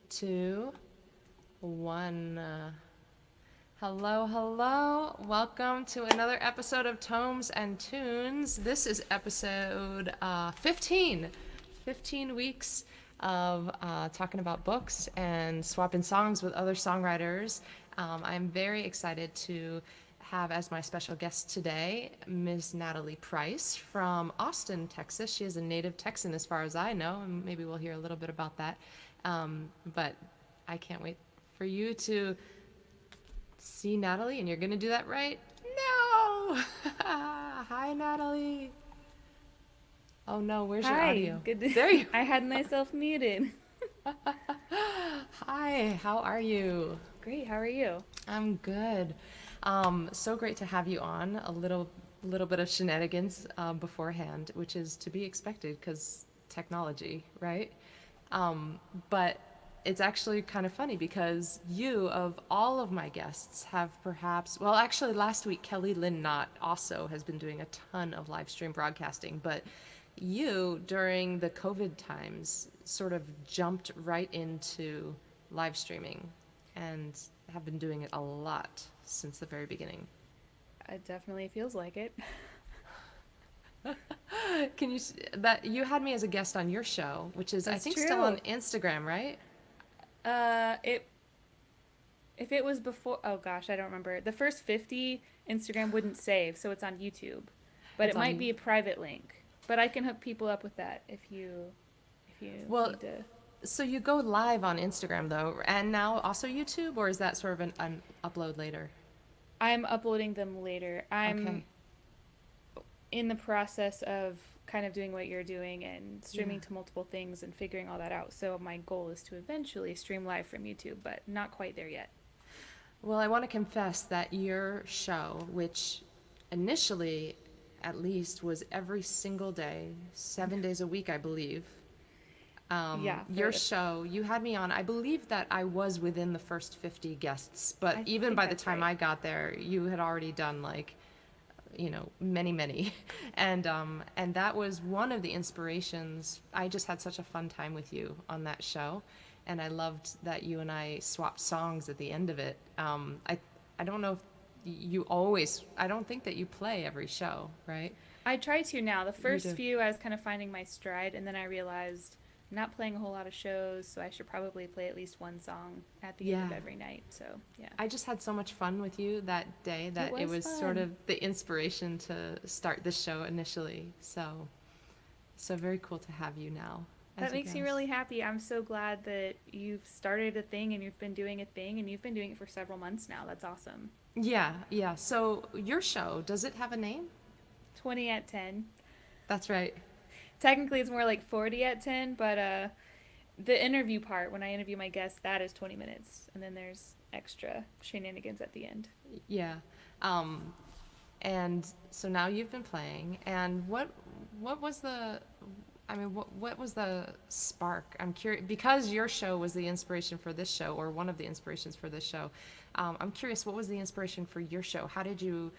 two, one. Hello, hello. Welcome to another episode of Tomes and Tunes. This is episode 15. 15 weeks of talking about books and swapping songs with other songwriters. I'm very excited to have as my special guest today Ms. Natalie Price from Austin, Texas. She is a native Texan as far as I know, and maybe we'll hear a little bit about that. But I can't wait for you to see Natalie, and you're going to do that right? No! Hi, Natalie. Oh no, where's your Hi, audio? good. There you I had myself muted. Hi, how are you? Great, how are you? I'm good. So great to have you on. A little bit of shenanigans beforehand, which is to be expected because technology, right? But it's actually kind of funny because you, of all of my guests, have perhaps, well, actually, last week, Kelly Lynn Knott also has been doing a ton of live stream broadcasting, but you, during the COVID times, sort of jumped right into live streaming and have been doing it a lot since the very beginning. It definitely feels like it. Can you, that you had me as a guest on your show, which is, I That's think, still on true. Instagram, right? It if it was before, oh gosh, I don't remember. The first 50 Instagram wouldn't save, so it's on YouTube. But It's it might on, be a private link. But I can hook people up with that if you well, need to. so you go live on Instagram though, and now also YouTube, or is that sort of an upload later? I'm uploading them later. I'm Okay. in the process of kind of doing what you're doing and Yeah. streaming to multiple things and figuring all that out. So my goal is to eventually stream live from YouTube, but not quite there yet. Well, I want to confess that your show, which initially at least was every single day, 7 days a week, I believe. Yeah, Your show, you had me on. I believe that I was within the first 50 guests, but I even think by the that's time right. I got there, you had already done like, many, many, and that was one of the inspirations. I just had such a fun time with you on that show, and I loved that you and I swapped songs at the end of it. I don't know if you always. I don't think that you play every show, right? I try to now. The You first do. few I was kind of finding my stride, and then I realized I'm not playing a whole lot of shows, so I should probably play at least one song at the end Yeah. of every night. So, yeah. I just had so much fun with you that day It that it was was sort fun. of the inspiration to start this show initially. So very cool to have you now That as a makes me guest. really happy. I'm so glad that you've started a thing and you've been doing a thing and you've been doing it for several months now. That's awesome. Yeah, yeah. So your show, does it have a name? 20 at 10. That's right. Technically, it's more like 40 at 10, but the interview part, when I interview my guests, that is 20 minutes. And then there's extra shenanigans at the end. Yeah. Um, and so now you've been playing, and what was the I mean, what was the spark? I'm curious because your show was the inspiration for this show, or one of the inspirations for this show. I'm curious, what was the inspiration for your show? How did you,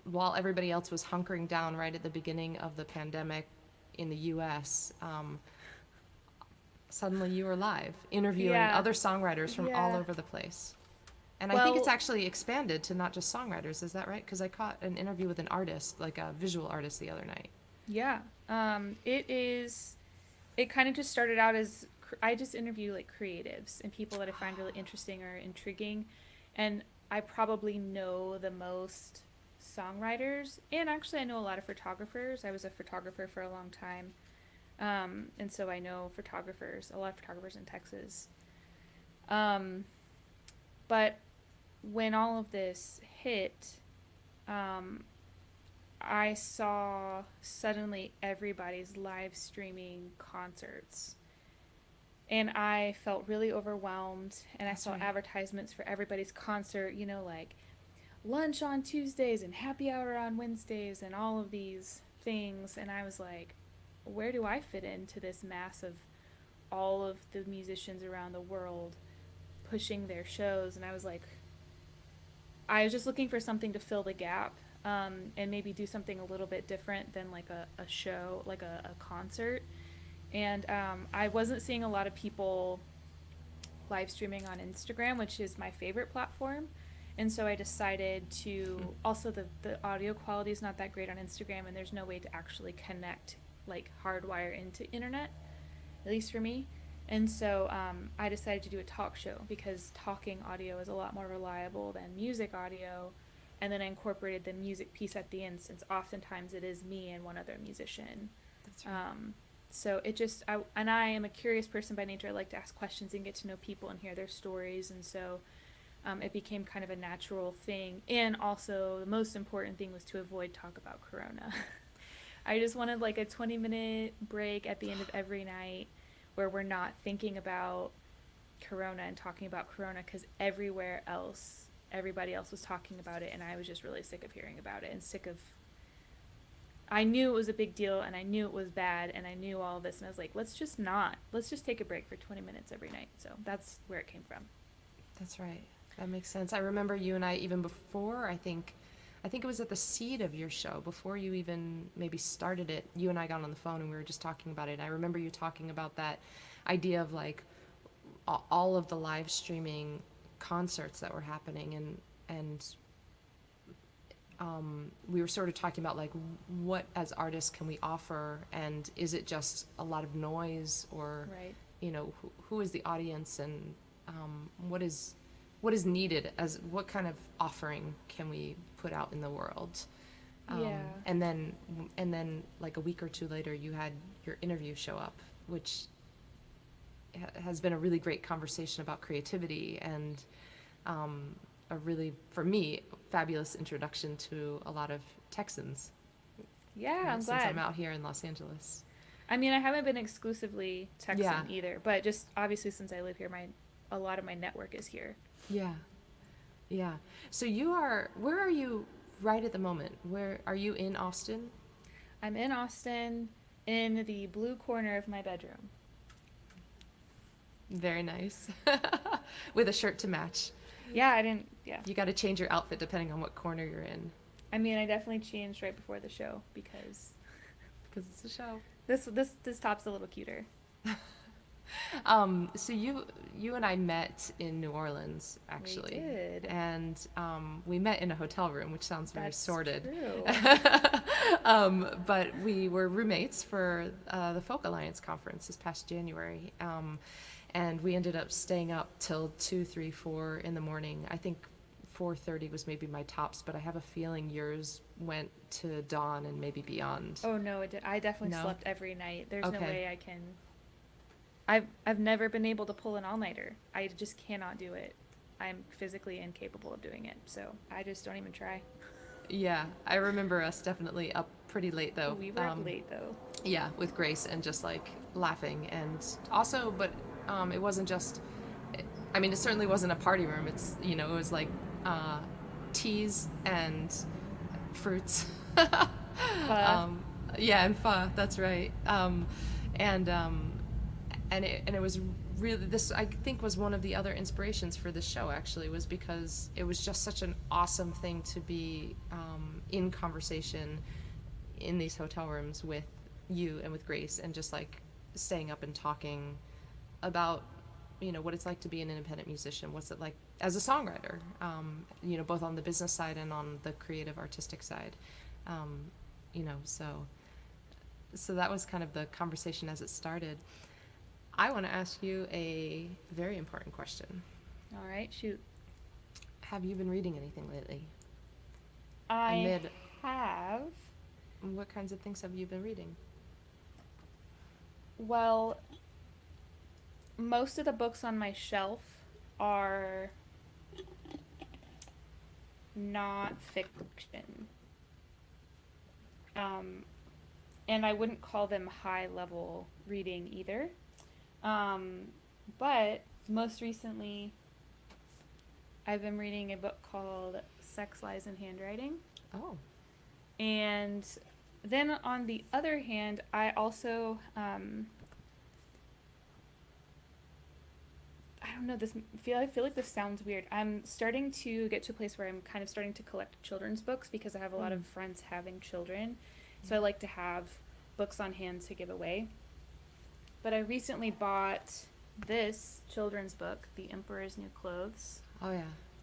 while everybody else was hunkering down right at the beginning of the pandemic in the U.S., suddenly you were live interviewing Yeah. other songwriters from all Yeah. over the place. And I think it's Well, actually expanded to not just songwriters. Is that right? Because I caught an interview with an artist, like a visual artist, the other night. yeah. It kind of just started out as I just interview like creatives and people that I find really interesting or intriguing. And I probably know the most songwriters. And actually, I know a lot of photographers. I was a photographer for a long time. And so I know photographers, a lot of photographers in Texas. Um, but when all of this hit, um, I saw suddenly everybody's live streaming concerts. And I felt really overwhelmed. And I That's saw right. advertisements for everybody's concert, like lunch on Tuesdays and happy hour on Wednesdays and all of these things. And I was like, where do I fit into this mass of all of the musicians around the world pushing their shows? And I was just looking for something to fill the gap, and maybe do something a little bit different than like a show, like a concert. And I wasn't seeing a lot of people live streaming on Instagram, which is my favorite platform. And so I decided to, also the audio quality is not that great on Instagram, and there's no way to actually connect, like hardwire into internet, at least for me. And so I decided to do a talk show because talking audio is a lot more reliable than music audio. And then I incorporated the music piece at the end, since oftentimes it is me and one other musician. That's right. So it just, I am a curious person by nature. I like to ask questions and get to know people and hear their stories. And so it became kind of a natural thing. And also, the most important thing was to avoid talk about Corona. I just wanted like a 20-minute break at the end of every night where we're not thinking about Corona and talking about Corona, because everybody else was talking about it, and I was just really sick of hearing about it and sick of, I knew it was a big deal and I knew it was bad and I knew all this, and I was like, let's just take a break for 20 minutes every night. So that's where it came from. That's right. That makes sense. I remember you and I, even before, I think it was at the seed of your show, before you even maybe started it, you and I got on the phone and we were just talking about it. And I remember you talking about that idea of like all of the live streaming concerts that were happening, and we were sort of talking about like, what as artists can we offer, and is it just a lot of noise, or Right. you know, who is the audience, and what is needed, as what kind of offering can we put out in the world. Yeah. And then like a week or two later you had your interview show up, which has been a really great conversation about creativity, and a really, for me, fabulous introduction to a lot of Texans. Yeah, I'm since glad. I'm out here in Los Angeles. I mean, I haven't been exclusively Texan Yeah. either, but just obviously since I live here, a lot of my network is here. Yeah. Yeah. So where are you right at the moment? Where are you, in Austin? I'm in Austin, in the blue corner of my bedroom. Very nice. With a shirt to match. Yeah, yeah. You got to change your outfit depending on what corner you're in, I mean, I definitely changed right before the show because it's a show. this top's a little cuter. So you and I met in New Orleans, actually. We did. And we met in a hotel room, which sounds very That's sordid. true. But we were roommates for the Folk Alliance conference this past January. And we ended up staying up till 2, 3, 4 in the morning. I think 4:30 was maybe my tops, but I have a feeling yours went to dawn and maybe beyond. Oh no, it did. I definitely No? slept every night. There's no Okay. way I can. I've never been able to pull an all-nighter. I just cannot do it. I'm physically incapable of doing it, so I just don't even try. Yeah, I remember us definitely up pretty late though. We were up late though. Yeah, with Grace, and just like laughing, and also, but it wasn't just, I mean, it certainly wasn't a party room. It's, you know, it was like teas and fruits. Pho. Yeah, and pho, that's right. And it was really, this I think was one of the other inspirations for this show, actually, was because it was just such an awesome thing to be in conversation in these hotel rooms with you and with Grace, and just like staying up and talking about, you know, what it's like to be an independent musician, what's it like as a songwriter, you know, both on the business side and on the creative artistic side, you know, so that was kind of the conversation as it started. I want to ask you a very important question. All right, shoot. Have you been reading anything lately? I have. What kinds of things have you been reading? Well, most of the books on my shelf are not fiction. And I wouldn't call them high-level reading either. But most recently, I've been reading a book called Sex, Lies, and Handwriting. Oh. And then on the other hand, I also, I don't know, I feel like this sounds weird. I'm starting to get to a place where I'm kind of starting to collect children's books because I have a lot of friends having children. So I like to have books on hand to give away. But I recently bought this children's book, The Emperor's New Clothes, Oh yeah.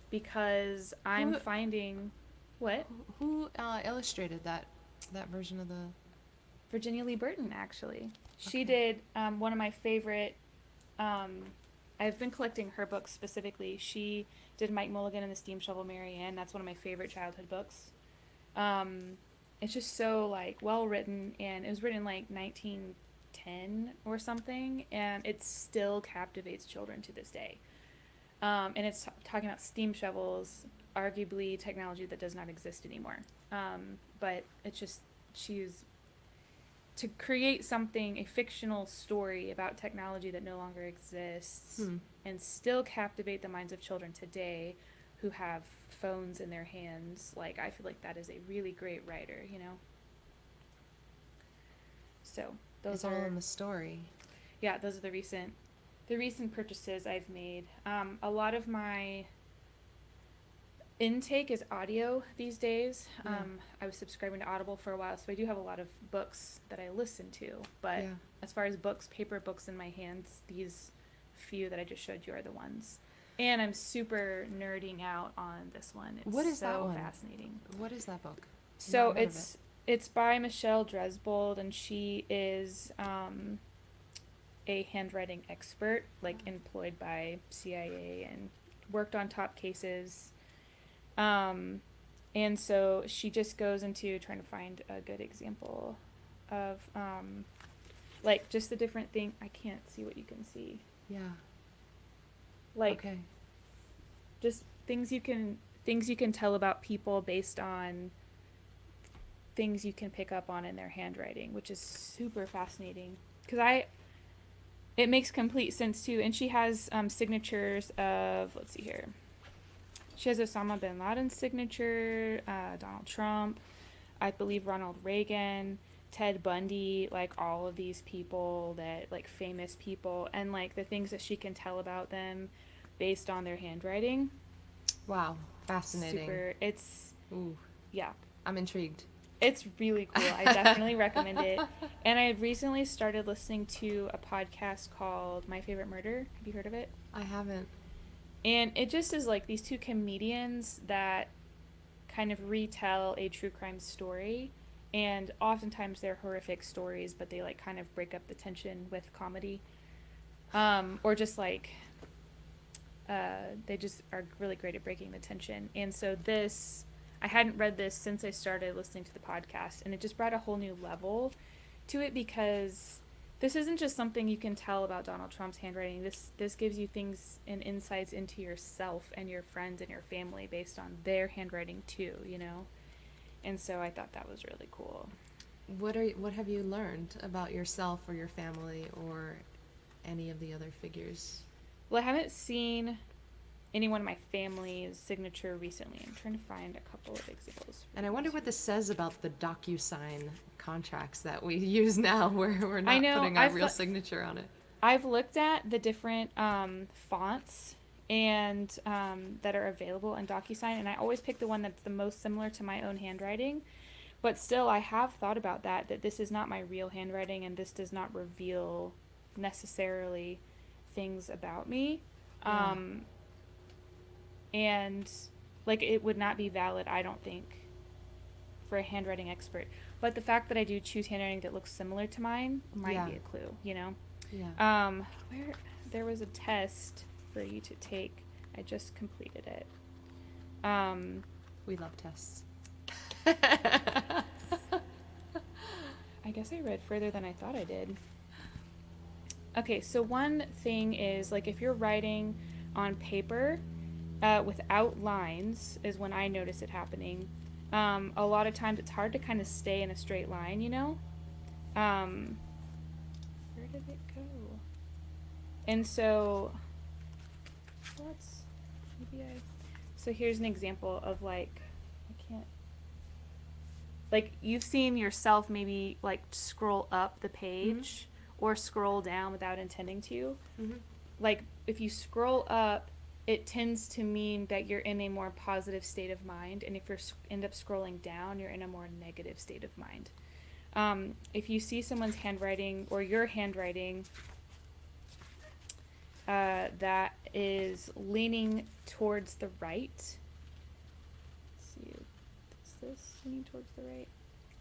because I'm Who- finding what Who illustrated that version of the? Virginia Lee Burton actually. She Okay. did one of my favorite. I've been collecting her books specifically. She did Mike Mulligan and the Steam Shovel Mary Ann. That's one of my favorite childhood books. It's just so like well written, and it was written in like 1910 or something, and it still captivates children to this day. And it's talking about steam shovels, arguably technology that does not exist anymore. But it's just she's to create something, a fictional story about technology that no longer exists, and still captivate the minds of children today who have phones in their hands. Like, I feel like that is a really great writer, you know? So, those It's are, all in the story. yeah, those are the recent purchases I've made. A lot of my intake is audio these days. Yeah. I was subscribing to Audible for a while, so I do have a lot of books that I listen to. But Yeah. as far as books, paper books in my hands, these few that I just showed you are the ones. And I'm super nerding out on this one. It's What is so that one? fascinating. What is that book? So Not heard of it's by Michelle Dresbold, and she is a handwriting expert, like employed by CIA and worked on top cases. And so she just goes into trying to find a good example of like just the different thing. I can't see what you can see. Yeah. Like Okay. just things you can tell about people based on things you can pick up on in their handwriting, which is super fascinating because it makes complete sense too. And she has signatures of, let's see here, she has Osama bin Laden's signature, Donald Trump, I believe Ronald Reagan, Ted Bundy, like all of these people that like famous people, and like the things that she can tell about them based on their handwriting. Wow. Fascinating. Ooh. Yeah, I'm intrigued. it's really cool. I definitely recommend it. And I recently started listening to a podcast called My Favorite Murder. Have you heard of it? I haven't. And it just is like these two comedians that kind of retell a true crime story. And oftentimes they're horrific stories, but they like kind of break up the tension with comedy. Or just like, they just are really great at breaking the tension. And so I hadn't read this since I started listening to the podcast, and it just brought a whole new level to it because this isn't just something you can tell about Donald Trump's handwriting. This gives you things and insights into yourself and your friends and your family based on their handwriting too, you know? And so I thought that was really cool. What have you learned about yourself or your family or any of the other figures? Well, I haven't seen anyone in my family's signature recently. I'm trying to find a couple of examples. And I wonder what this says about the DocuSign contracts that we use now, where we're not I know, putting our real signature on it. I've looked at the different fonts and that are available in DocuSign, and I always pick the one that's the most similar to my own handwriting. But still, I have thought about that this is not my real handwriting, and this does not reveal necessarily things about me. Yeah. And like it would not be valid, I don't think, for a handwriting expert. But the fact that I do choose handwriting that looks similar to mine might Yeah. be a clue, you know? Yeah. Where there was a test for you to take. I just completed it. We love tests. I guess I read further than I thought I did. Okay, so one thing is like if you're writing on paper without lines is when I notice it happening. A lot of times it's hard to kind of stay in a straight line, you know? Where did it go? And so, so here's an example of like, I can't, like you've seen yourself maybe like scroll up the page or scroll down without intending to. Mm-hmm. Like if you scroll up, it tends to mean that you're in a more positive state of mind, and if you end up scrolling down, you're in a more negative state of mind. If you see someone's handwriting or your handwriting that is leaning towards the right. Let's see, is this leaning towards the right?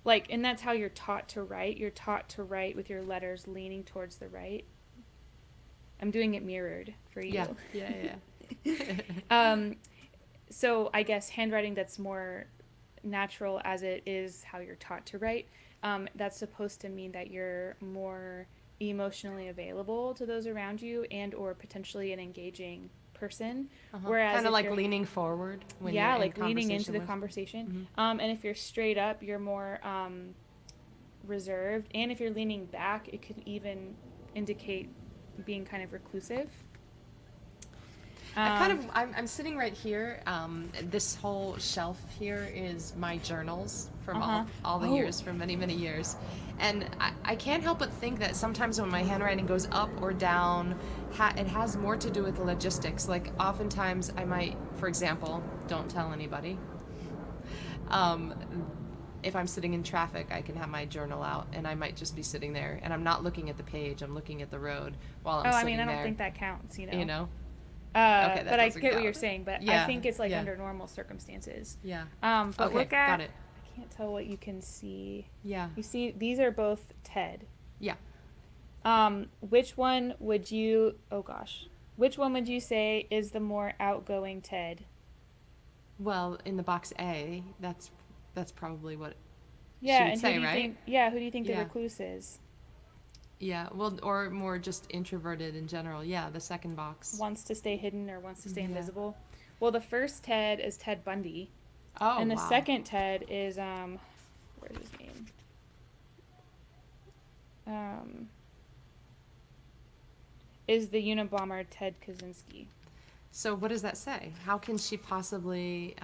Like, and that's how you're taught to write. You're taught to write with your letters leaning towards the right. I'm doing it mirrored for you. Yeah. So I guess handwriting that's more natural as it is how you're taught to write, that's supposed to mean that you're more emotionally available to those around you and or potentially an engaging person. Whereas kind of if like you're, leaning forward when yeah, you're like in leaning into conversation the with. conversation. And if you're straight up, you're more reserved. And if you're leaning back, it could even indicate being kind of reclusive. I'm sitting right here. This whole shelf here is my journals from all the years, for many, many years. And I can't help but think that sometimes when my handwriting goes up or down, it has more to do with the logistics. Like oftentimes I might, for example, don't tell anybody. If I'm sitting in traffic, I can have my journal out and I might just be sitting there and I'm not looking at the page, I'm looking at the road while I'm sitting there. I don't think that counts, you know. You know? But I get what you're saying, but Yeah, I think it's like yeah. under normal circumstances. Yeah. But Okay, look at, got it. I can't tell what you can see. Yeah. You see, these are both Ted. Yeah. Which one would you, which one would you say is the more outgoing Ted? Well, in the box A, that's probably what Yeah, she would and say, who do you right? think, yeah, who do you think the Yeah. recluse is? Yeah, well, or more just introverted in general. Yeah, the second box. Wants to stay hidden or wants to stay Yeah. invisible? Well, the first Ted is Ted Bundy. Oh, And the wow. second Ted is, where's his name? Is the Unabomber Ted Kaczynski. So what does that say? How can she possibly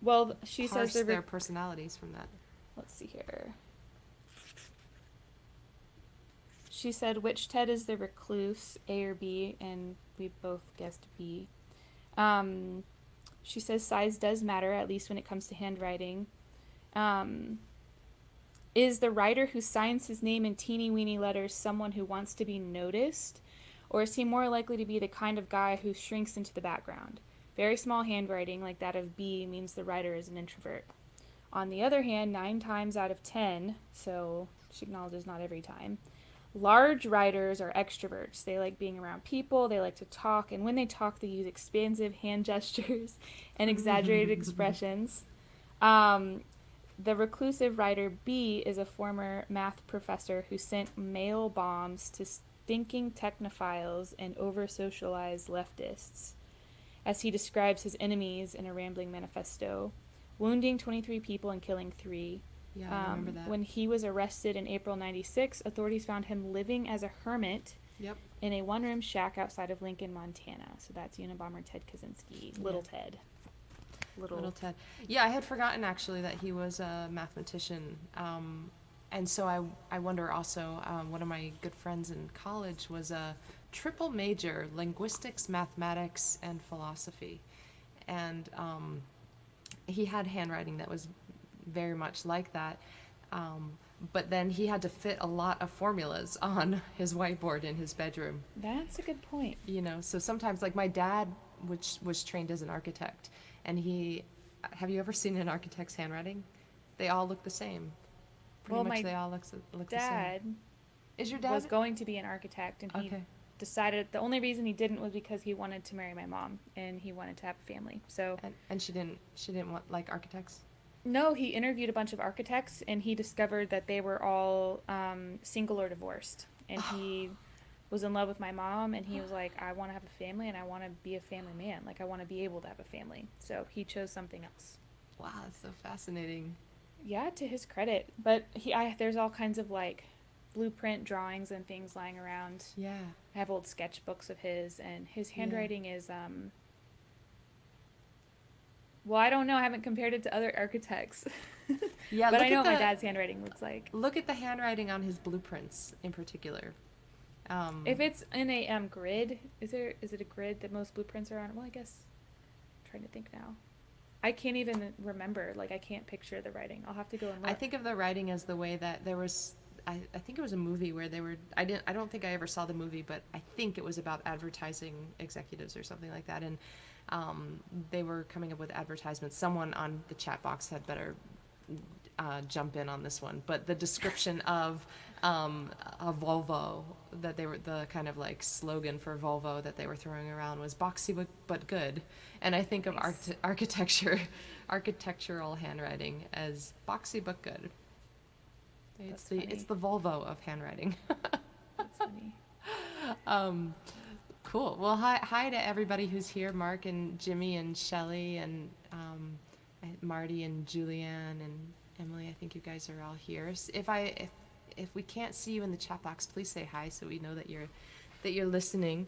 Well, she parse says their personalities from that? let's see here. She said, which Ted is the recluse, A or B? And we both guessed B. She says size does matter, at least when it comes to handwriting. Is the writer who signs his name in teeny weeny letters someone who wants to be noticed? Or is he more likely to be the kind of guy who shrinks into the background? Very small handwriting, like that of B, means the writer is an introvert. On the other hand, 9 times out of 10, so she acknowledges not every time, large writers are extroverts. They like being around people, they like to talk, and when they talk, they use expansive hand gestures and exaggerated expressions. The reclusive writer B is a former math professor who sent mail bombs to thinking technophiles and over-socialized leftists, as he describes his enemies in a rambling manifesto, wounding 23 people and killing 3. Yeah, I remember that. When he was arrested in April 96, authorities found him living as a hermit in a one-room shack outside of Lincoln, Montana. So that's Unabomber Ted Kaczynski, Little Ted. Little Ted. Yeah, I had forgotten actually that he was a mathematician. And so I wonder also, one of my good friends in college was a triple major, linguistics, mathematics, and philosophy. And he had handwriting that was very much like that. But then he had to fit a lot of formulas on his whiteboard in his bedroom. That's a good point. You know, so sometimes, like my dad, which was trained as an architect, and have you ever seen an architect's handwriting? They all look the same. Pretty much they all look the same. Dad is your dad was going to be an architect, and he decided the only reason he didn't was because he wanted to marry my mom and he wanted to have a family. So and she didn't want like architects. No, he interviewed a bunch of architects and he discovered that they were all single or divorced, and he was in love with my mom, and he was like, I want to have a family and I want to be a family man, like I want to be able to have a family. So he chose something else. Wow, that's so fascinating. Yeah, to his credit. But there's all kinds of like blueprint drawings and things lying around. Yeah. I have old sketchbooks of his, and his handwriting is well, I don't know. I haven't compared it to other architects. Yeah, but I know what my dad's handwriting looks like. Look at the handwriting on his blueprints in particular. If it's in a grid, is it a grid that most blueprints are on? Well, I guess I'm trying to think now. I can't even remember. Like, I can't picture the writing. I'll have to go and look. I think of the writing as the way that there was I think it was a movie where I don't think I ever saw the movie, but I think it was about advertising executives or something like that. And they were coming up with advertisements. Someone on the chat box had better jump in on this one, but the description of a Volvo, that they were, the kind of like slogan for Volvo that they were throwing around was boxy but good. And I think of Nice. architectural handwriting as boxy but good. That's It's the funny. Volvo of handwriting. That's funny. Cool. Well, hi to everybody who's here, Mark and Jimmy and Shelly and Marty and Julianne and Emily. I think you guys are all here. If we can't see you in the chat box, please say hi so we know that you're listening.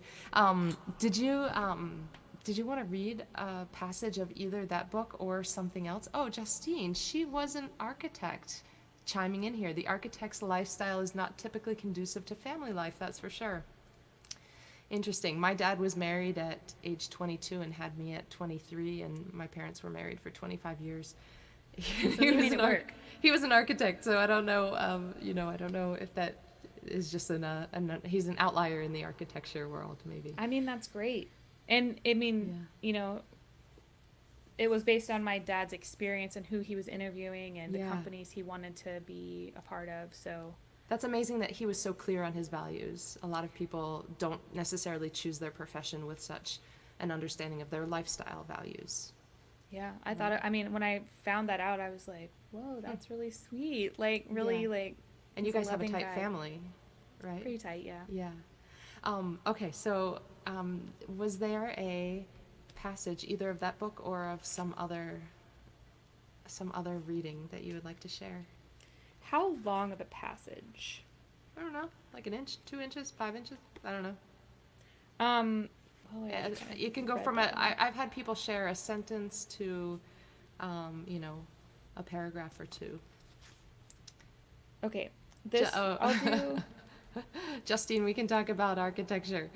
Did you want to read a passage of either that book or something else? Oh, Justine, she was an architect, chiming in here. The architect's lifestyle is not typically conducive to family life, that's for sure. Interesting. My dad was married at age 22 and had me at 23, and my parents were married for 25 years. So he made it work. He was an architect, so I don't know. I don't know if that is just he's an outlier in the architecture world, maybe. I mean, that's great. And I mean, it was based on my dad's experience and who he was interviewing and the companies he wanted to be a part of. So that's amazing that he was so clear on his values. A lot of people don't necessarily choose their profession with such an understanding of their lifestyle values. yeah, I thought, I mean, when I found that out, I was like, whoa, that's really sweet. Like, really, like, And you he's a guys have a loving tight guy. family, right? Pretty tight, yeah. Yeah. Okay, so was there a passage, either of that book or of some other reading that you would like to share? How long of a passage? I don't know, like an inch, 2 inches, 5 inches. I don't know. Oh, yeah, I You can go read from that one. I've had people share a sentence to, a paragraph or two. Okay, this, I'll do, Justine, we can talk about architecture.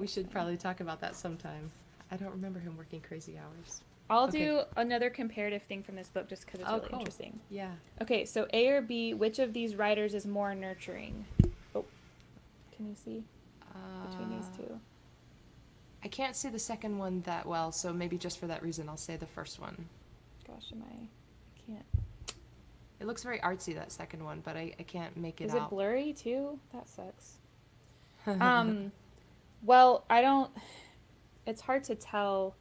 We should probably talk about that sometime. I don't remember him working crazy hours. I'll Okay. do another comparative thing from this book just because it's really Cool. interesting. Yeah. Okay, so A or B, which of these writers is more nurturing? Oh, can you see between these two? I can't see the second one that well, so maybe just for that reason, I'll say the first one. Gosh, I can't. It looks very artsy, that second one, but I can't make it Is out. it blurry too? That sucks. Well, it's hard to tell.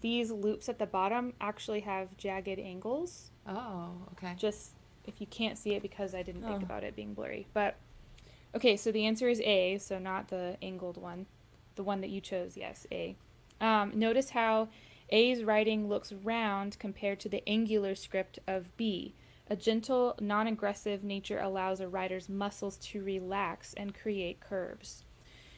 These loops at the bottom actually have jagged angles. Oh, okay. Just if you can't see it because I didn't think Oh. about it being blurry. But okay, so the answer is A, so not the angled one. The one that you chose, yes, A. Notice how A's writing looks round compared to the angular script of B. A gentle, non-aggressive nature allows a writer's muscles to relax and create curves.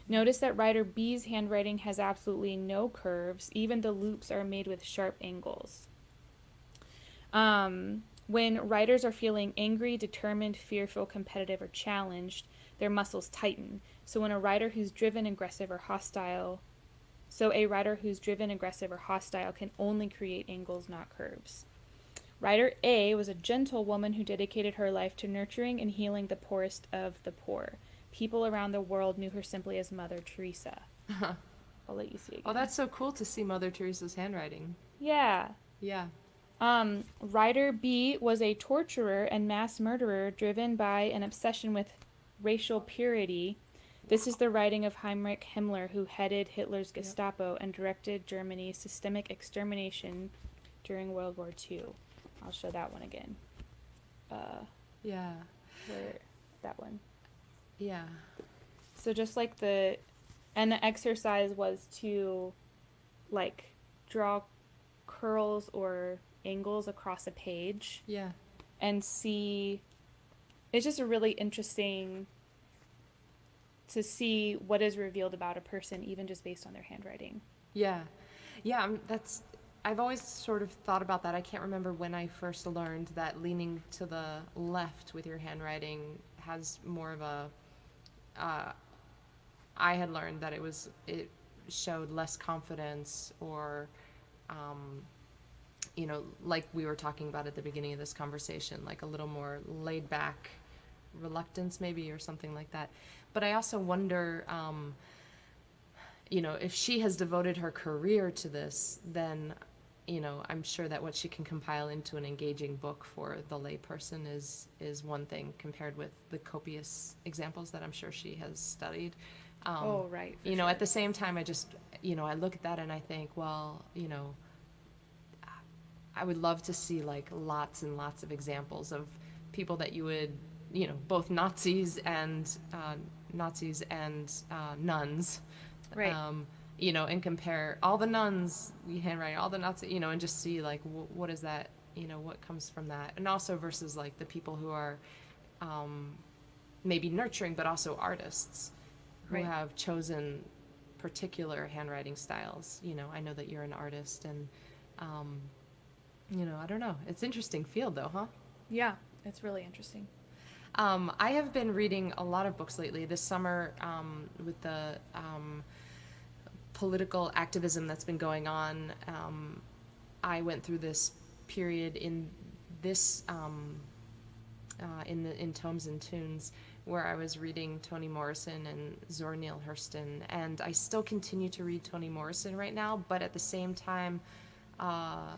Notice that writer B's handwriting has absolutely no curves. Even the loops are made with sharp angles. When writers are feeling angry, determined, fearful, competitive, or challenged, their muscles tighten. So a writer who's driven, aggressive, or hostile can only create angles, not curves. Writer A was a gentle woman who dedicated her life to nurturing and healing the poorest of the poor. People around the world knew her simply as Mother Teresa. I'll let you see again. Oh, that's so cool to see Mother Teresa's handwriting. Yeah. Yeah. Writer B was a torturer and mass murderer driven by an obsession with racial purity. This is the writing of Heinrich Himmler, who headed Hitler's Gestapo and directed Germany's systemic extermination during World War II. I'll show that one again. Yeah. That one. Yeah. So just like the exercise was to like draw curls or angles across a page Yeah. and see, it's just a really interesting to see what is revealed about a person even just based on their handwriting. Yeah. Yeah, I've always sort of thought about that. I can't remember when I first learned that leaning to the left with your handwriting has more of a I had learned that it showed less confidence or like we were talking about at the beginning of this conversation, like a little more laid back reluctance maybe, or something like that. But I also wonder, if she has devoted her career to this, then, I'm sure that what she can compile into an engaging book for the layperson is one thing compared with the copious examples that I'm sure she has studied. Oh, right. At the same time, I just, I look at that and I think, well, I would love to see like lots and lots of examples of people that you would, both Nazis and nuns, Right. And compare all the nuns handwriting, all the Nazis, and just see like what is that, what comes from that, and also versus like the people who are maybe nurturing, but also artists who Right. have chosen particular handwriting styles. I know that you're an artist, and I don't know. It's interesting field though, huh? Yeah, it's really interesting. I have been reading a lot of books lately this summer, with the political activism that's been going on. I went through this period in this in Tomes and Tunes, where I was reading Toni Morrison and Zora Neale Hurston, and I still continue to read Toni Morrison right now, but at the same time, I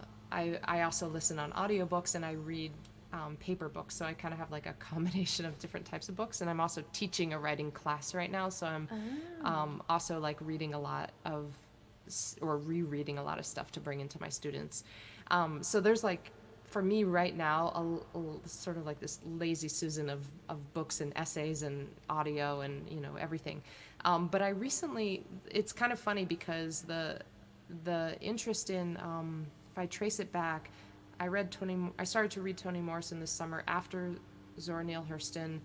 also listen on audiobooks, and I read paper books, so I kind of have like a combination of different types of books, and I'm also teaching a writing class right now, so I'm also like reading a lot of, or rereading a lot of stuff to bring into my students. So there's like, for me right now, a sort of like this lazy Susan of books and essays and audio and everything. But I recently, it's kind of funny because the interest in, if I trace it back, I started to read Toni Morrison this summer after Zora Neale Hurston.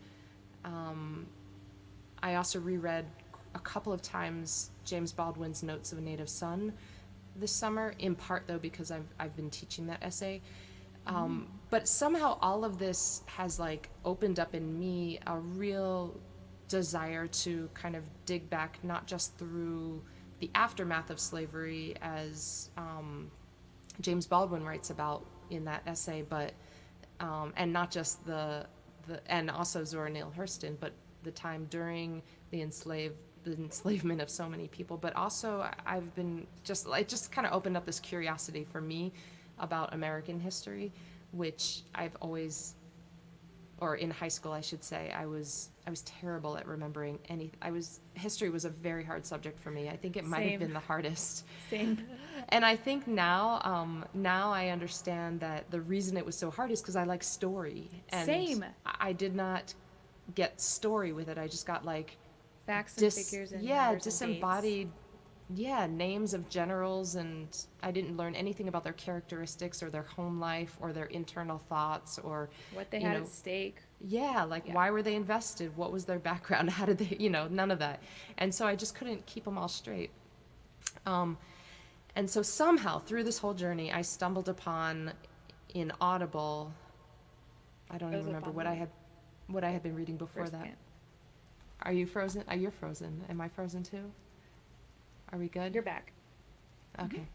I also reread a couple of times James Baldwin's Notes of a Native Son this summer, in part though because I've been teaching that essay. But somehow all of this has like opened up in me a real desire to kind of dig back, not just through the aftermath of slavery, as James Baldwin writes about in that essay, but and not just the and also Zora Neale Hurston, but the time during the enslavement of so many people. But also I've been it just kind of opened up this curiosity for me about American history, which I've always, or in high school I should say, I was terrible at remembering history was a very hard subject for me. I think it might have Same. been the hardest. Same. And I think now I understand that the reason it was so hard is because I like story. And Same. I did not get story with it. I just got like Facts and figures and numbers and dates. disembodied names of generals, and I didn't learn anything about their characteristics or their home life or their internal thoughts or What they had at stake. Yeah, why were they invested? What was their background? How did they, none of that. And so I just couldn't keep them all straight. And so somehow through this whole journey, I stumbled upon in Audible, I don't even remember what I had been reading before First that. can't. Are you frozen? You're frozen. Am I frozen too? Are we good? You're back. Okay.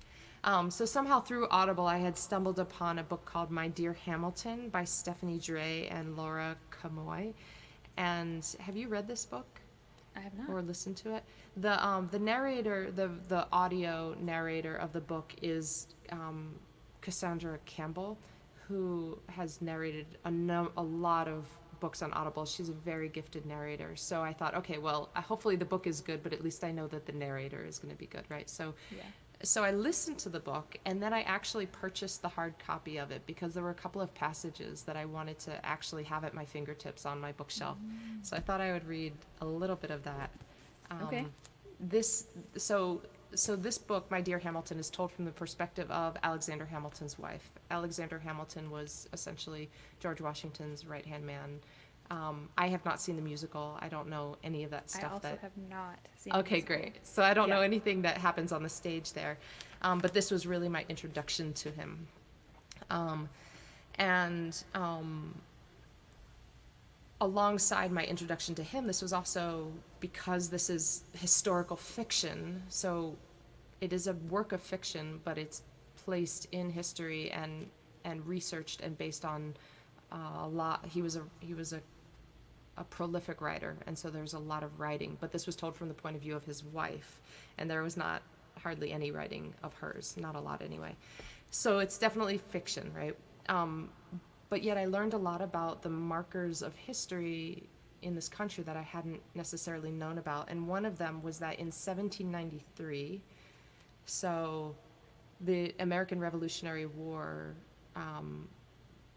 So somehow through Audible, I had stumbled upon a book called My Dear Hamilton by Stephanie Dre and Laura Kamoy. And have you read this book I have not. or listened to it? The narrator, the audio narrator of the book is Cassandra Campbell, who has narrated a lot of books on Audible. She's a very gifted narrator. So I thought, okay, well, hopefully the book is good, but at least I know that the narrator is going to be good, right? So Yeah. So I listened to the book, and then I actually purchased the hard copy of it because there were a couple of passages that I wanted to actually have at my fingertips on my bookshelf. So I thought I would read a little bit of that. Okay. So this book, My Dear Hamilton, is told from the perspective of Alexander Hamilton's wife. Alexander Hamilton was essentially George Washington's right-hand man. I have not seen the musical. I don't know any of that stuff. I also have not seen Okay, the musical. great. So I don't know Yeah. anything that happens on the stage there. But this was really my introduction to him. Alongside my introduction to him, this was also because this is historical fiction. So it is a work of fiction, but it's placed in history and researched and based on a lot. He was a a prolific writer, and so there's a lot of writing, but this was told from the point of view of his wife, and there was not hardly any writing of hers, not a lot anyway. So it's definitely fiction, right? But yet I learned a lot about the markers of history in this country that I hadn't necessarily known about, and one of them was that in 1793, so the American Revolutionary War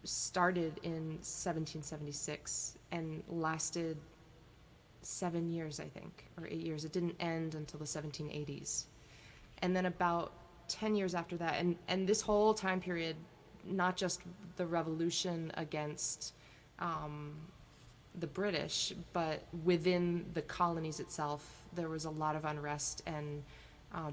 started in 1776 and lasted 7 years, I think, or 8 years. It didn't end until the 1780s. And then about 10 years after that, and this whole time period, not just the revolution against the British, but within the colonies itself, there was a lot of unrest and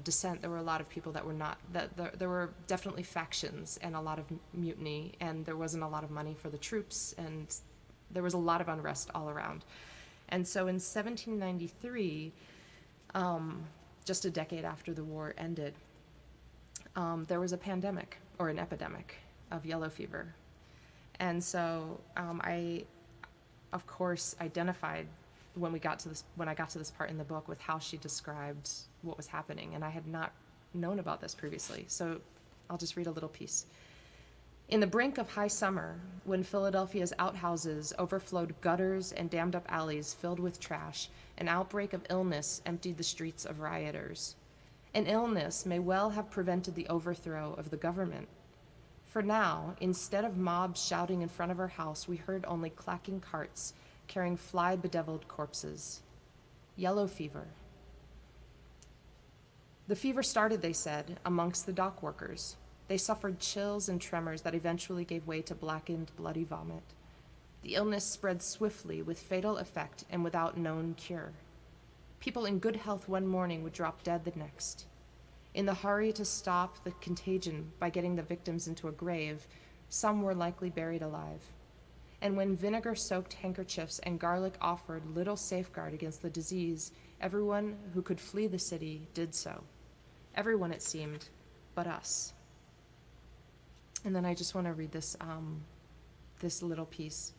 dissent. There were a lot of people that were not, there were definitely factions and a lot of mutiny, and there wasn't a lot of money for the troops, and there was a lot of unrest all around. And so in 1793, just a decade after the war ended, there was a pandemic, or an epidemic, of yellow fever. And so I, of course, identified when I got to this part in the book with how she described what was happening, and I had not known about this previously. So I'll just read a little piece. In the brink of high summer, when Philadelphia's outhouses overflowed gutters and dammed up alleys filled with trash, an outbreak of illness emptied the streets of rioters. An illness may well have prevented the overthrow of the government. For now, instead of mobs shouting in front of her house, we heard only clacking carts carrying fly-bedeviled corpses. Yellow fever. The fever started, they said, amongst the dock workers. They suffered chills and tremors that eventually gave way to blackened, bloody vomit. The illness spread swiftly with fatal effect and without known cure. People in good health one morning would drop dead the next. In the hurry to stop the contagion by getting the victims into a grave, some were likely buried alive. And when vinegar-soaked handkerchiefs and garlic offered little safeguard against the disease, everyone who could flee the city did so. Everyone, it seemed, but us. And then I just want to read this, this little piece.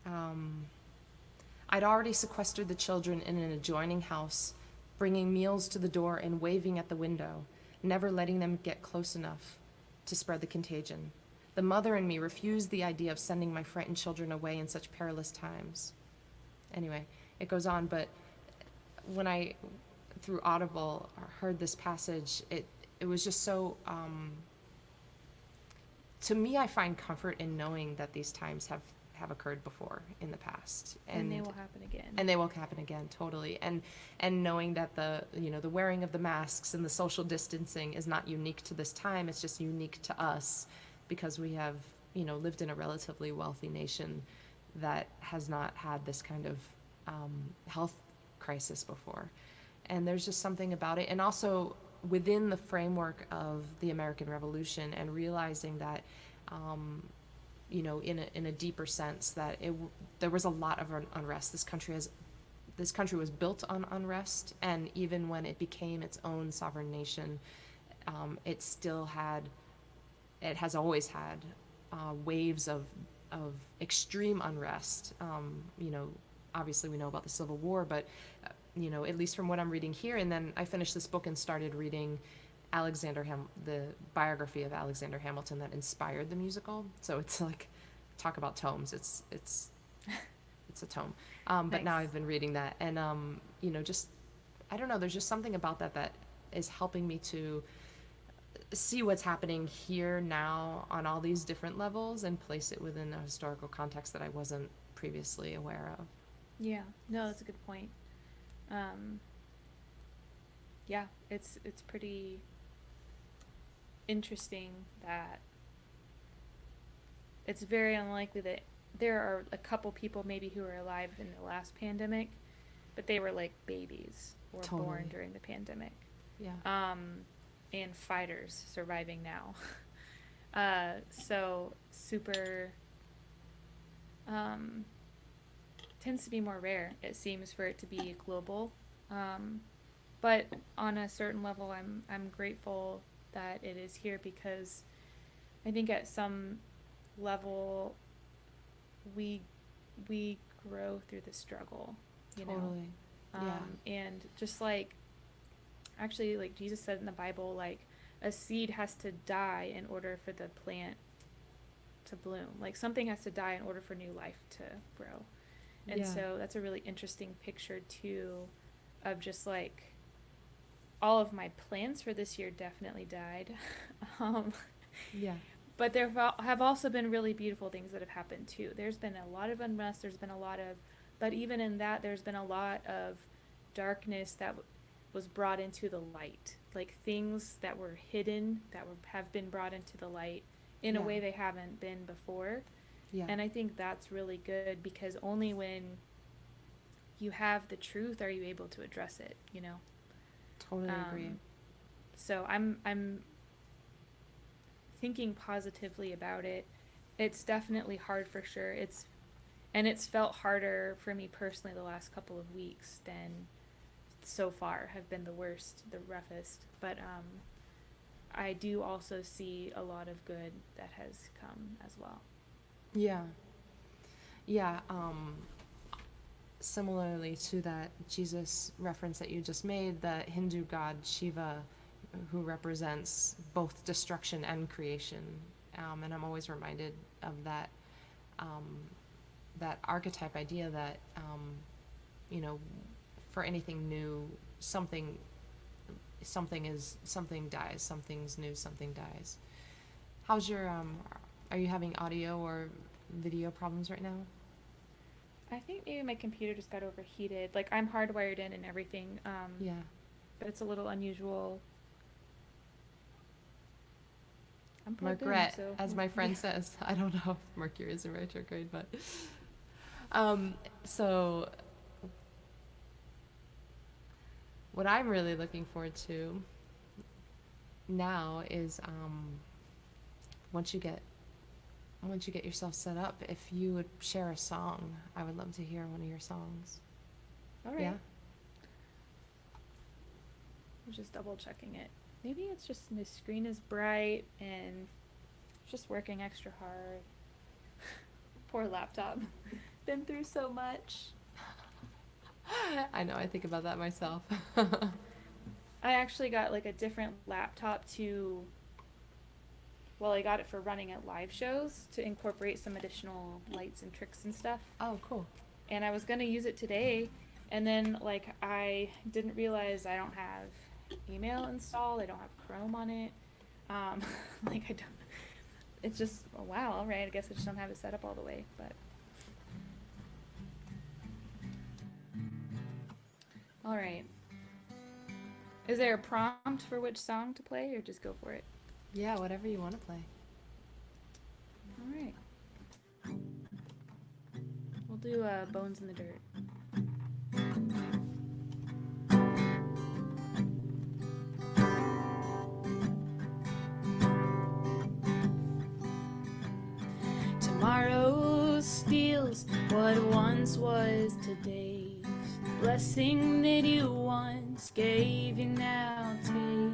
I'd already sequestered the children in an adjoining house, bringing meals to the door and waving at the window, never letting them get close enough to spread the contagion. The mother and me refused the idea of sending my frightened children away in such perilous times. Anyway, it goes on, but when I, through Audible, heard this passage, it was just so, to me, I find comfort in knowing that these times have occurred before in the past. And they will happen again. And they will happen again, totally. And knowing that the wearing of the masks and the social distancing is not unique to this time, it's just unique to us because we have, lived in a relatively wealthy nation that has not had this kind of health crisis before. And there's just something about it. And also within the framework of the American Revolution and realizing that, in a deeper sense, that there was a lot of unrest. This country was built on unrest, and even when it became its own sovereign nation, it has always had waves of extreme unrest. Obviously we know about the Civil War, but at least from what I'm reading here, and then I finished this book and started reading the biography of Alexander Hamilton that inspired the musical. So it's like, talk about tomes. It's a tome. But Nice. now I've been reading that, and just I don't know. There's just something about that is helping me to see what's happening here now on all these different levels and place it within a historical context that I wasn't previously aware of. Yeah, no, that's a good point. Yeah, it's pretty interesting that it's very unlikely that there are a couple people maybe who were alive in the last pandemic, but they were like babies or Totally. born during the pandemic. Yeah. And fighters surviving now. So super tends to be more rare, it seems, for it to be global. But on a certain level, I'm grateful that it is here, because I think at some level we grow through the struggle, you know? Totally. And just like, actually, like Jesus said in the Bible, like a seed has to die in order for the plant to bloom. Like something has to die in order for new life to grow. And so that's a really interesting picture too, of just like all of my plans for this year definitely died. Yeah. But there have also been really beautiful things that have happened too. There's been a lot of unrest, there's been a lot of, but even in that, there's been a lot of darkness that was brought into the light. Like things that were hidden that have been brought into the light in a way they haven't been before. Yeah. And I think that's really good, because only when you have the truth are you able to address it, you know? Totally agree. So I'm thinking positively about it. It's definitely hard for sure. It's felt harder for me personally the last couple of weeks than so far have been the worst, the roughest. But I do also see a lot of good that has come as well. Yeah. Yeah. Similarly to that Jesus reference that you just made, the Hindu god Shiva, who represents both destruction and creation. And I'm always reminded of that, that archetype idea that, you know, for anything new, something dies, something's new, something dies. How's your, are you having audio or video problems right now? I think maybe my computer just got overheated. Like I'm hardwired in and everything. Yeah. But it's a little unusual. I'm plugged in, Margaret, so as my friend says. I don't know if Mercury is in retrograde, but so what I'm really looking forward to now is once you get yourself set up, if you would share a song, I would love to hear one of your songs. All right. Yeah. I'm just double checking it. Maybe it's just my screen is bright and just working extra hard. Poor laptop. Been through so much. I know, I think about that myself. I actually got like a different laptop I got it for running at live shows to incorporate some additional lights and tricks and stuff. Oh, cool. And I was going to use it today, and then like I didn't realize I don't have email installed, I don't have Chrome on it. Like I don't, it's just, oh, wow, all right, I guess I just don't have it set up all the way, but. All right. Is there a prompt for which song to play, or just go for it? Yeah, whatever you want to play. All right. We'll do Bones in the Dirt. Tomorrow steals what once was today's. Blessing that you once gave, you now take.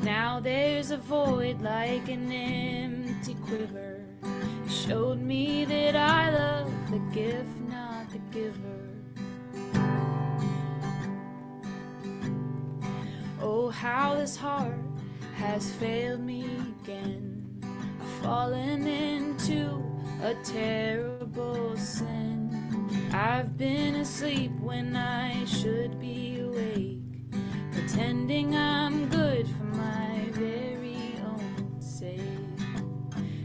Now there's a void like an empty quiver. You showed me that I love the gift, not the giver. Oh, how this heart has failed me again. I've fallen into a terrible sin. I've been asleep when I should be awake, pretending I'm good for my very own sake.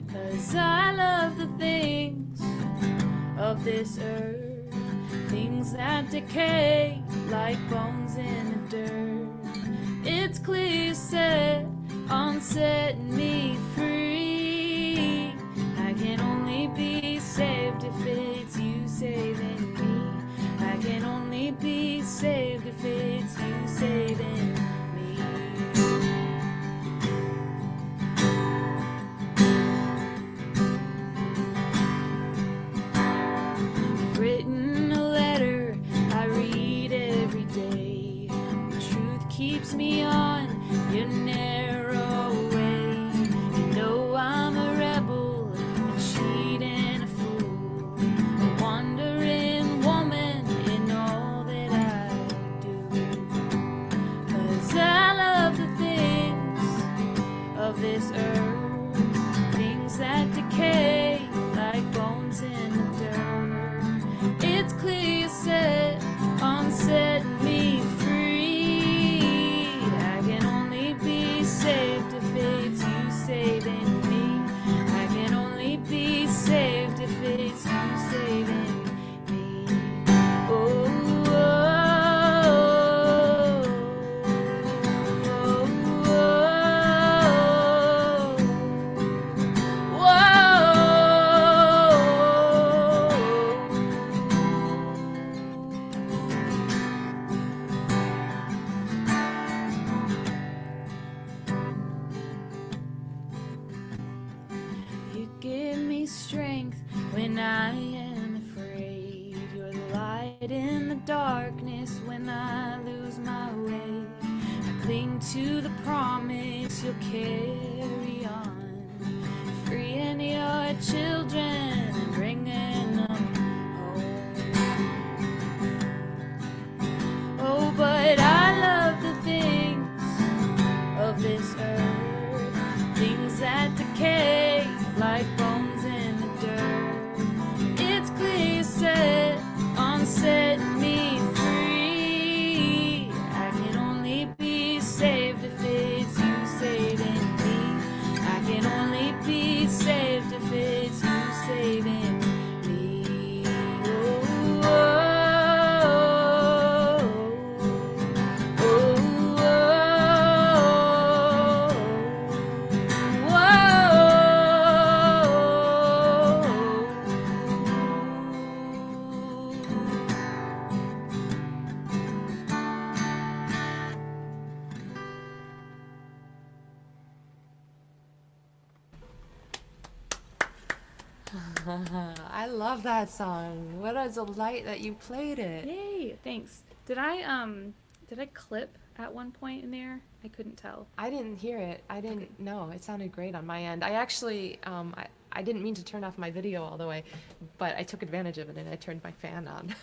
'Cause I love the things of this earth, things that decay like bones in the dirt. It's clear set on setting me free. I can only be saved if it's you saving me. I can only be saved if it's you saving me. I've written a letter I read every day. The truth keeps me on your narrow way. You know I'm a rebel, a cheat and a fool, a wandering of this earth, things that decay like bones in the dirt. It's clear you're set on setting me free. I can only be saved if it's you saving me. I can only be saved if it's you saving me. Oh, you give me strength when I am afraid. You're the light in the darkness when I lose my way. I cling to the promise you'll carry on, freeing your children and bringing them home. Oh, but I love the things of this earth, things that decay like bones in the dirt. It's clear set on setting me free. I can only be saved if it's you saving me. I can only be saved if it's you saving me. Oh, oh, oh, I love that song. What a delight that you played it. Yay! Thanks. Did I clip at one point in there? I couldn't tell. I didn't hear it. I didn't know. It sounded great on my end. I actually, I didn't mean to turn off my video all the way, but I took advantage of it and I turned my fan on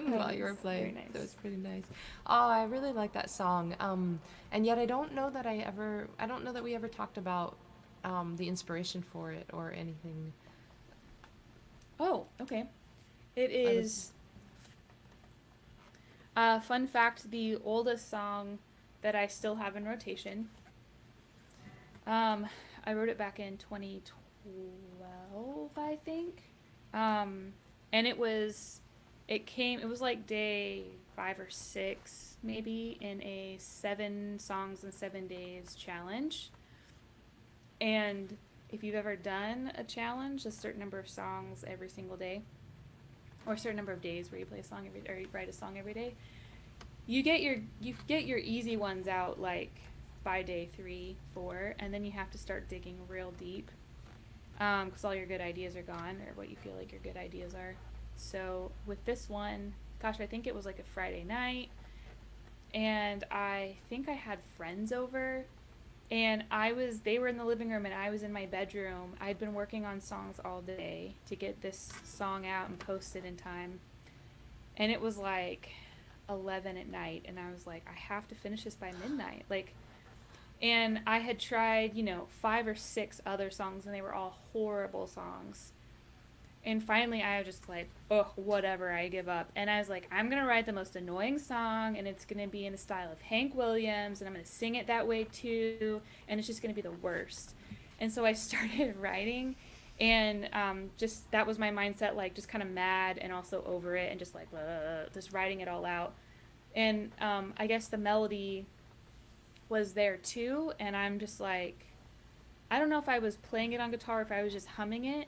while you were playing. Very nice. So it was pretty nice. Oh, I really like that song. And yet I don't know that I don't know that we ever talked about the inspiration for it or anything. Oh, okay. It I is. Fun fact: the oldest song that I still have in rotation. I wrote it back in 2012, I think. And it was like day 5 or 6, maybe, in a 7 songs in 7 days challenge. And if you've ever done a challenge, a certain number of songs every single day, or a certain number of days where you play a song or you write a song every day, you get your easy ones out like by day 3, 4, and then you have to start digging real deep, because all your good ideas are gone, or what you feel like your good ideas are. So with this one, gosh, I think it was like a Friday night, and I think I had friends over. And they were in the living room and I was in my bedroom. I'd been working on songs all day to get this song out and post it in time. And it was like 11 at night. And I was like, I have to finish this by midnight. And I had tried, 5 or 6 other songs and they were all horrible songs. And finally I was just like, oh, whatever, I give up. And I was like, I'm going to write the most annoying song, and it's going to be in the style of Hank Williams, and I'm going to sing it that way too, and it's just going to be the worst. And so I started writing, and just that was my mindset, like just kind of mad and also over it, and just like, just writing it all out. And I guess the melody was there too, and I'm just like, I don't know if I was playing it on guitar or if I was just humming it.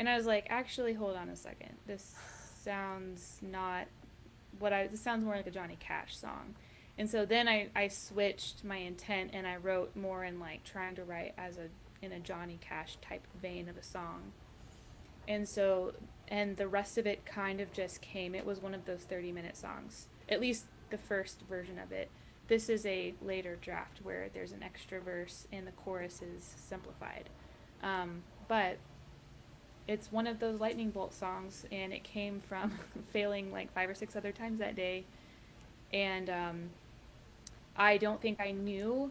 And I was like, actually, hold on a second. This sounds this sounds more like a Johnny Cash song. And so then I switched my intent and I wrote more in like trying to write in a Johnny Cash type vein of a song. And the rest of it kind of just came. It was one of those 30-minute songs, at least the first version of it. This is a later draft where there's an extra verse and the chorus is simplified. But it's one of those lightning bolt songs, and it came from failing like 5 or 6 other times that day. And I don't think I knew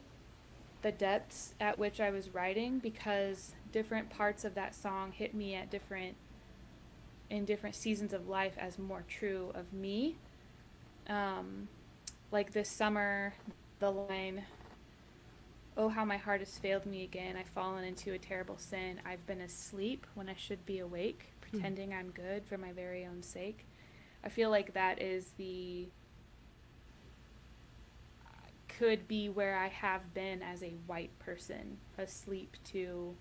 the depths at which I was writing, because different parts of that song hit me at in different seasons of life as more true of me. Like this summer, the line, "Oh, how my heart has failed me again. I've fallen into a terrible sin. I've been asleep when I should be awake, pretending I'm good for my very own sake." I feel like that is could be where I have been as a white person, asleep to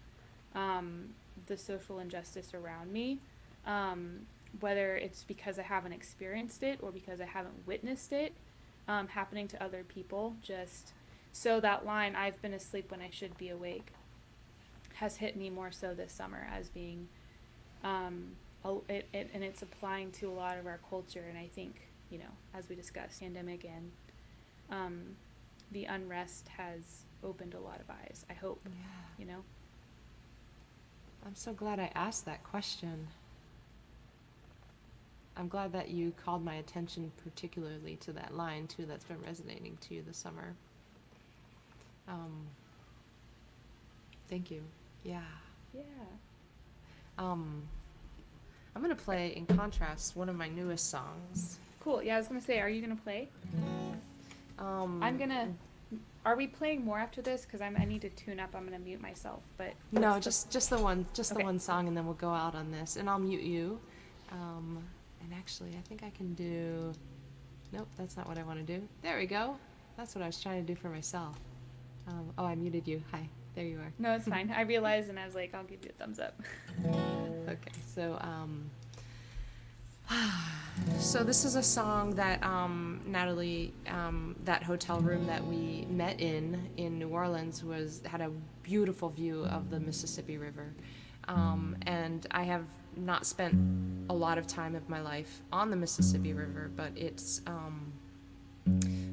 the social injustice around me. Whether it's because I haven't experienced it or because I haven't witnessed it happening to other people. Just so that line, "I've been asleep when I should be awake," has hit me more so this summer as being, and it's applying to a lot of our culture. And I think, as we discussed, pandemic and the unrest has opened a lot of eyes, I hope. Yeah. I'm so glad I asked that question. I'm glad that you called my attention particularly to that line, too, that's been resonating to you this summer. Thank you. Yeah. Yeah. I'm going to play, in contrast, one of my newest songs. Cool. Yeah, I was going to say, are you going to play? Are we playing more after this? Because I need to tune up. I'm going to mute myself. But no, just the one, the Okay. one song, and then we'll go out on this, and I'll mute you. And actually, I think I can do. Nope, that's not what I want to do. There we go. That's what I was trying to do for myself. Oh, I muted you. Hi, there you are. No, it's fine. I realized, and I was like, I'll give you a thumbs up. Okay, so so this is a song that Natalie, that hotel room that we met in New Orleans had a beautiful view of the Mississippi River, and I have not spent a lot of time of my life on the Mississippi River, but it's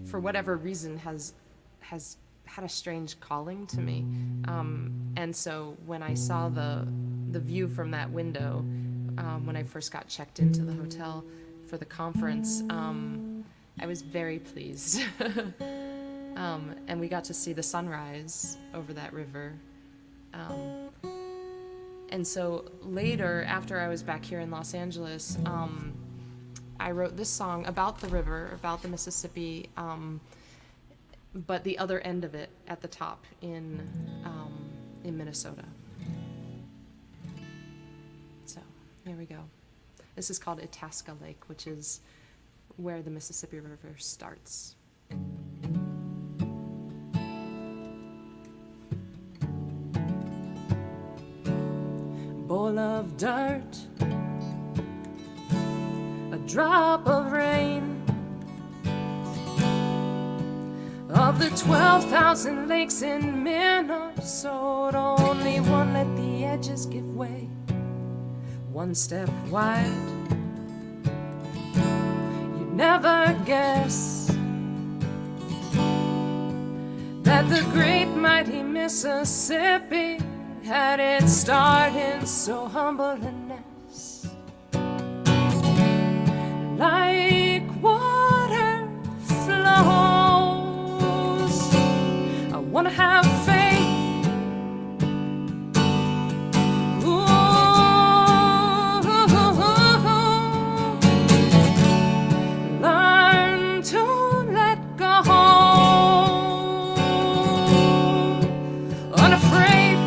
for whatever reason has had a strange calling to me, and so when I saw the view from that window, when I first got checked into the hotel for the conference, I was very pleased. And we got to see the sunrise over that river. And so later, after I was back here in Los Angeles, I wrote this song about the river, about the Mississippi, but the other end of it at the top in Minnesota. So here we go. This is called Itasca Lake, which is where the Mississippi River starts. Bowl of dirt, a drop of rain. Of the 12,000 lakes in Minnesota, only one let the edges give way. One step wide, you'd never guess that the great mighty Mississippi had its start in so humble a nest. Like water flows, I wanna have faith. Learn to let go, unafraid.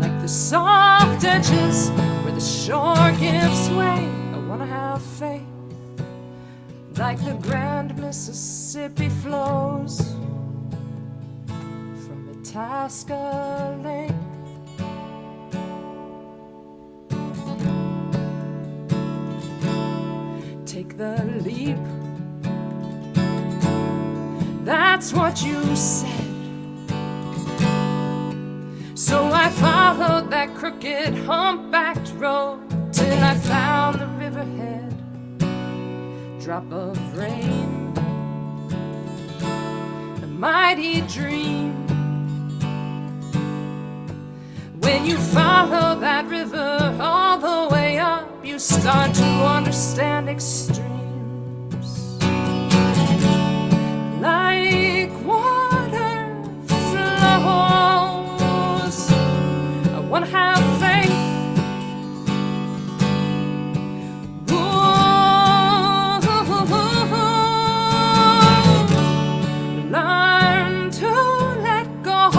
Like the soft edges where the shore gives way, I wanna have faith. Like the grand Mississippi flows from Itasca Lake. Take the leap, that's what you said. So I followed that crooked, humpbacked road till I found the riverhead. Drop of rain, a mighty dream. When you follow that river all the way up, you start to understand extremes. Like water flows, I wanna have faith. Learn to let go,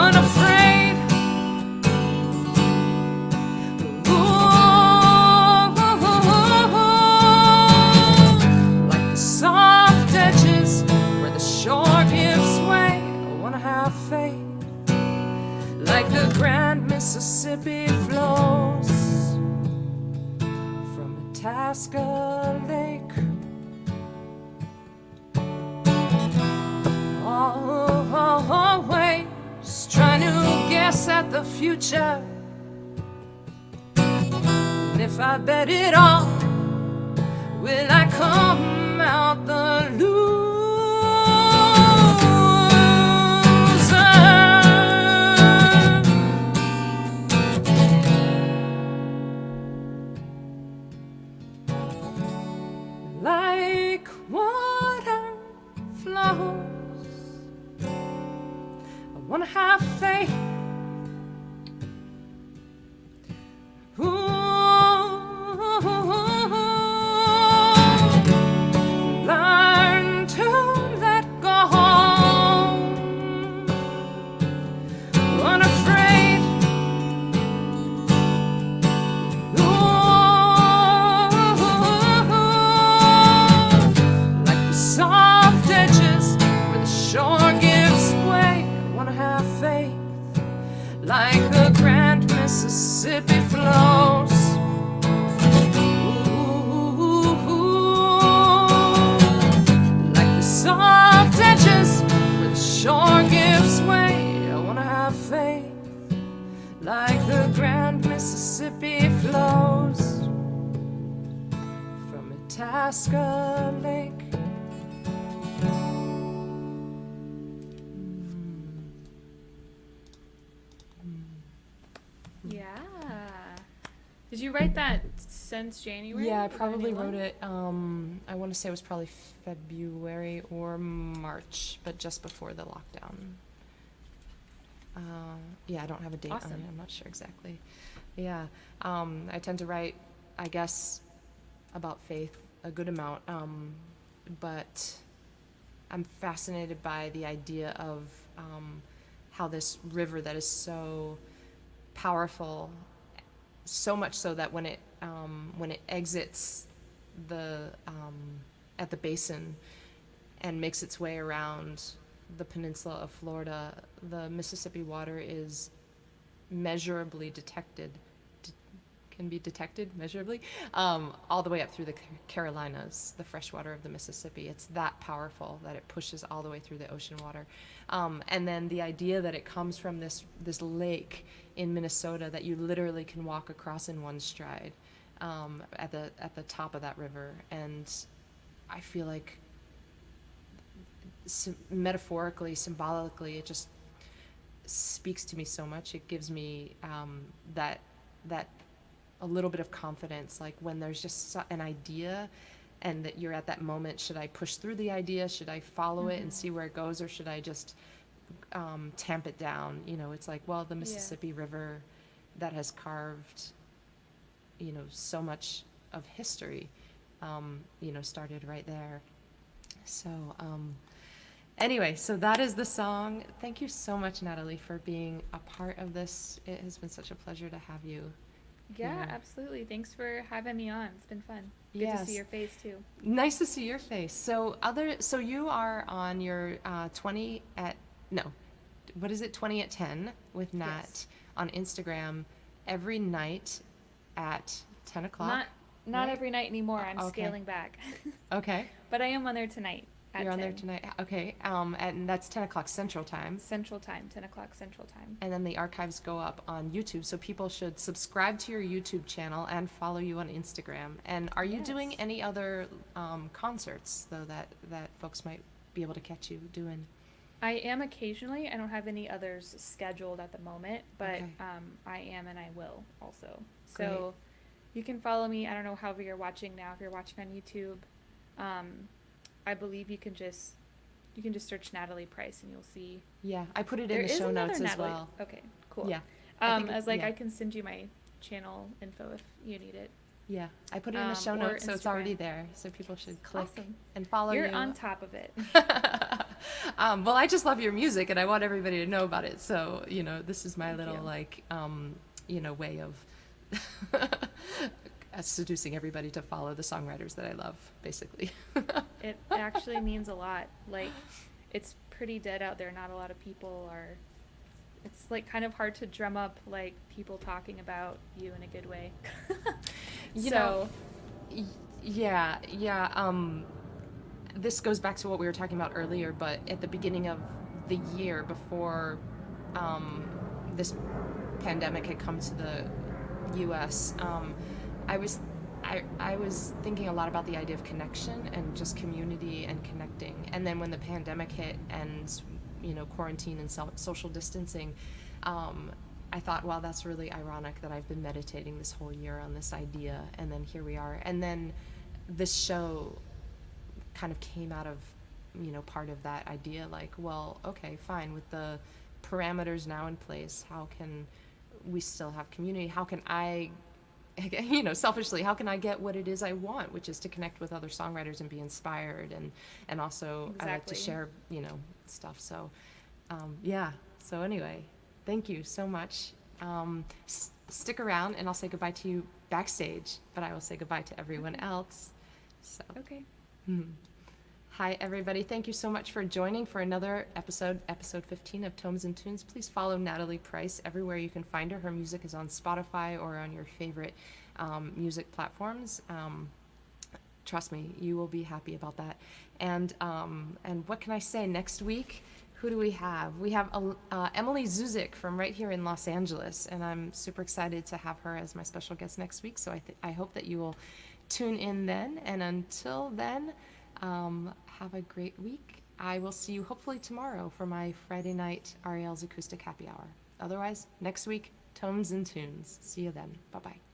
unafraid. Like the soft edges where the shore gives way, I wanna have faith. Like the grand Mississippi flows from Itasca Lake. Always trying to guess at the future. And if I bet it all, will I come out the loser? Like water flows, I wanna have faith. Learn to let go, unafraid. Like the soft edges where the shore gives way, I wanna have faith. Like the grand Mississippi flows. Like the soft edges where the shore gives way, I wanna have faith. Like the grand Mississippi flows from Itasca Lake. Yeah. Did you write that since January? Yeah, I of probably 2021? wrote it, I want to say it was probably February or March, but just before the lockdown. Yeah, I don't have a date on Awesome. it. I'm not sure exactly. Yeah, I tend to write, I guess, about faith a good amount, but I'm fascinated by the idea of how this river that is so powerful, so much so that when it exits the at the basin and makes its way around the peninsula of Florida, the Mississippi water is measurably can be detected measurably, all the way up through the Carolinas, the fresh water of the Mississippi. It's that powerful that it pushes all the way through the ocean water. And then the idea that it comes from this lake in Minnesota that you literally can walk across in one stride, at the top of that river. And I feel like metaphorically, symbolically, it just speaks to me so much. It gives me that a little bit of confidence, like when there's just an idea and that you're at that moment, should I push through the idea, should I follow it and see where it goes, or should I just tamp it down? You know, it's like, well, the Mississippi River that has carved, you know, so much of history, you know, started right there. So anyway, so that is the song. Thank you so much, Natalie, for being a part of this. It has been such a pleasure to have you. Yeah, Yeah. absolutely. Thanks for having me on. It's been fun. Good to Yes. see your face too. Nice to see your face. So you are on your 20 at, no, what is it, 20 at 10 with Nat Yes. on Instagram every night at 10 o'clock. Not right? every night anymore. I'm Okay. scaling back. Okay. But I am on there tonight at You're on 10. there tonight. Okay. And that's 10 o'clock Central Time. Central Time, 10 o'clock Central Time. And then the archives go up on YouTube. So people should subscribe to your YouTube channel and follow you on Instagram. And are you doing Yes. any other concerts, though, that folks might be able to catch you doing? I am occasionally. I don't have any others scheduled at the moment, but Okay. I am and I will also. Great. So you can follow me. I don't know however you're watching now. If you're watching on YouTube, I believe you can just search Natalie Price and you'll see. Yeah, I put it There in the is show another notes as Natalie. well. Okay, cool. Yeah. I think was like, yeah. I can send you my channel info if you need it. Yeah, I put it in the show Or notes, so it's already Instagram. there. So people should click Awesome. and follow You're you. on top of it. Well, I just love your music, and I want everybody to know about it. So, this is my Thank little, you. like, way of seducing everybody to follow the songwriters that I love, basically. It actually means a lot. Like, it's pretty dead out there. Not a lot of people are. It's like kind of hard to drum up like people talking about you in a good way. You know, Yeah, yeah. This goes back to what we were talking about earlier, but at the beginning of the year, before this pandemic had come to the U.S., I was I was thinking a lot about the idea of connection and just community and connecting. And then when the pandemic hit and quarantine and social distancing, I thought, wow, that's really ironic that I've been meditating this whole year on this idea, and then here we are. And then this show kind of came out of, part of that idea, like, well, okay, fine, with the parameters now in place, how can we still have community? How can I, selfishly, how can I get what it is I want, which is to connect with other songwriters and be inspired, and also I like to Exactly. share, stuff. So, yeah. So anyway, thank you so much. Stick around, and I'll say goodbye to you backstage, but I will say goodbye to everyone else. So, Okay. Hi, everybody. Thank you so much for joining for another episode 15 of Tomes and Tunes. Please follow Natalie Price everywhere you can find her. Her music is on Spotify or on your favorite music platforms. Trust me, you will be happy about that. And what can I say? Next week, who do we have? We have Emily Zuzik from right here in Los Angeles, and I'm super excited to have her as my special guest next week. So I hope that you will tune in then. And until then, have a great week. I will see you hopefully tomorrow for my Friday night Arielle's Acoustic Happy Hour. Otherwise, next week, Tones and Tunes. See you then. Bye-bye.